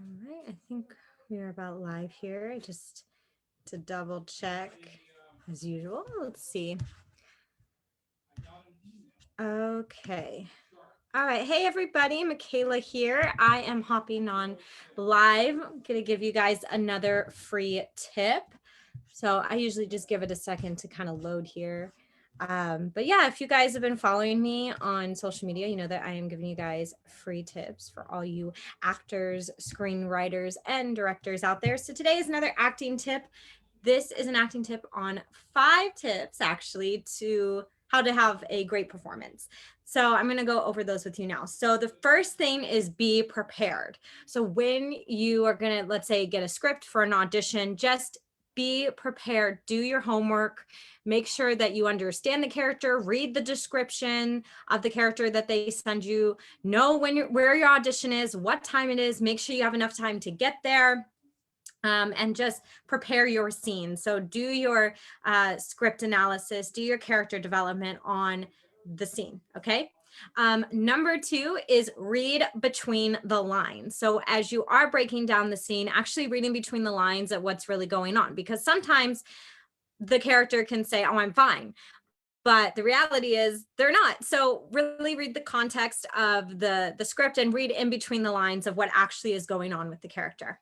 All right, I think we are about live here. Just to double check as usual. Let's see. Okay. All right. Hey, everybody. Michaela here. I am hopping on live. I'm going to give you guys another free tip. So I usually just give it a second to kind of load here. But yeah, if you guys have been following me on social media, you know that I am giving you guys free tips for all you actors, screenwriters, and directors out there. So today is another acting tip. This is an acting tip on 5 tips actually to how to have a great performance. So I'm going to go over those with you now. So the first thing is be prepared. So when you are going to, let's say, get a script for an audition, just be prepared, do your homework, make sure that you understand the character, read the description of the character that they send you, know where your audition is, what time it is, make sure you have enough time to get there. And just prepare your scene. So do your script analysis, do your character development on the scene, okay? Number 2 is read between the lines. So as you are breaking down the scene, actually reading between the lines of what's really going on, because sometimes the character can say, oh, I'm fine. But the reality is they're not. So really read the context of the script and read in between the lines of what actually is going on with the character.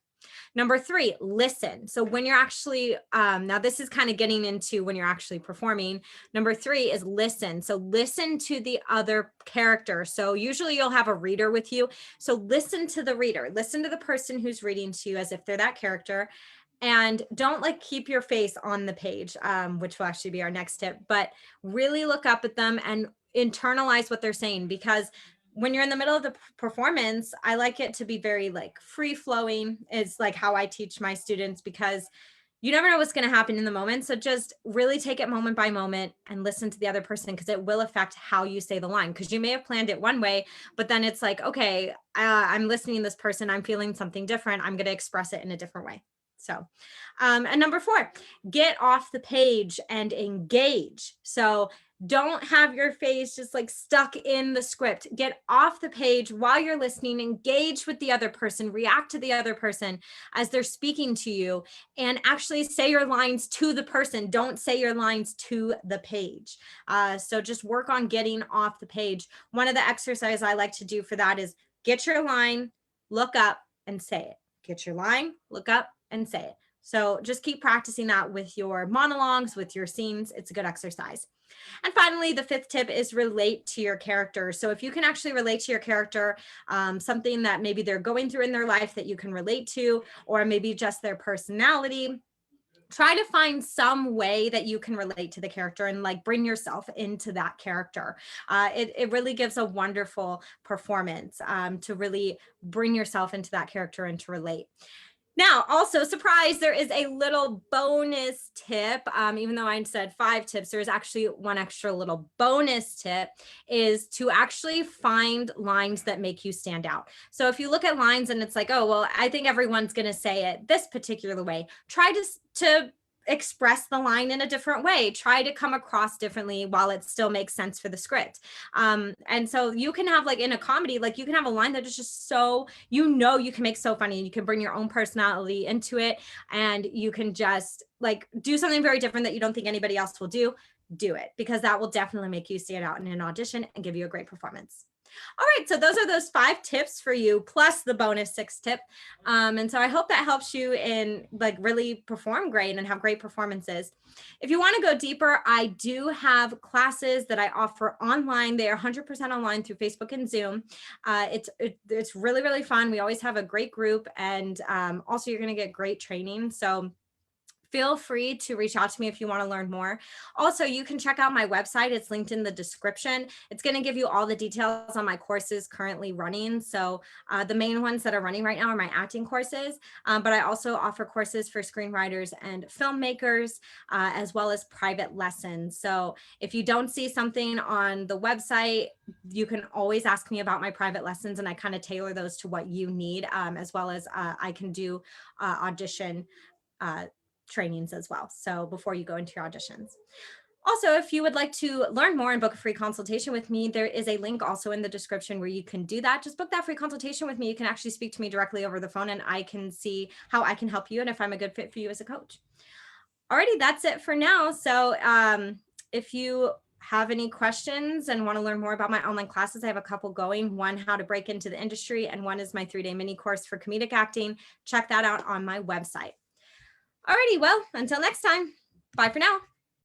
Number 3, listen. So when you're actually, now this is kind of getting into when you're actually performing. Number 3 is listen. So listen to the other character. So usually you'll have a reader with you. So listen to the reader, listen to the person who's reading to you as if they're that character. And don't like keep your face on the page, which will actually be our next tip, but really look up at them and internalize what they're saying, because when you're in the middle of the performance, I like it to be very like free flowing is like how I teach my students, because you never know what's going to happen in the moment. So just really take it moment by moment and listen to the other person, because it will affect how you say the line, because you may have planned it one way, but then it's like, okay, I'm listening to this person, I'm feeling something different, I'm going to express it in a different way. So, and number 4, get off the page and engage. So don't have your face just like stuck in the script. Get off the page while you're listening, engage with the other person, react to the other person as they're speaking to you, and actually say your lines to the person. Don't say your lines to the page. So just work on getting off the page. One of the exercises I like to do for that is get your line, look up, and say it. Get your line, look up, and say it. So just keep practicing that with your monologues, with your scenes. It's a good exercise. And finally, the 5th tip is relate to your character. So if you can actually relate to your character, something that maybe they're going through in their life that you can relate to, or maybe just their personality, try to find some way that you can relate to the character and like bring yourself into that character. It really gives a wonderful performance to really bring yourself into that character and to relate. Now, also, surprise, there is a little bonus tip. Even though I said 5 tips, there's actually one extra little bonus tip, is to actually find lines that make you stand out. So if you look at lines and it's like, oh, well, I think everyone's going to say it this particular way, try to express the line in a different way. Try to come across differently while it still makes sense for the script. And so you can have, like in a comedy, like you can have a line that is just so, you can make so funny, and you can bring your own personality into it, and you can just like do something very different that you don't think anybody else will do it, because that will definitely make you stand out in an audition and give you a great performance. All right, so those are those 5 tips for you, plus the bonus 6 tip. And so I hope that helps you in like really perform great and have great performances. If you want to go deeper, I do have classes that I offer online. They are 100% online through Facebook and Zoom. It's really, really fun. We always have a great group, and also you're going to get great training. So feel free to reach out to me if you want to learn more. Also, you can check out my website. It's linked in the description. It's going to give you all the details on my courses currently running. So the main ones that are running right now are my acting courses, but I also offer courses for screenwriters and filmmakers, as well as private lessons. So if you don't see something on the website, you can always ask me about my private lessons, and I kind of tailor those to what you need, as well as I can do audition trainings as well. So before you go into your auditions. Also, if you would like to learn more and book a free consultation with me, there is a link also in the description where you can do that. Just book that free consultation with me. You can actually speak to me directly over the phone and I can see how I can help you and if I'm a good fit for you as a coach. Alrighty, that's it for now. So if you have any questions and want to learn more about my online classes, I have a couple going. One, how to break into the industry, and one is my 3-day mini course for comedic acting. Check that out on my website. Alrighty, well, until next time, bye for now.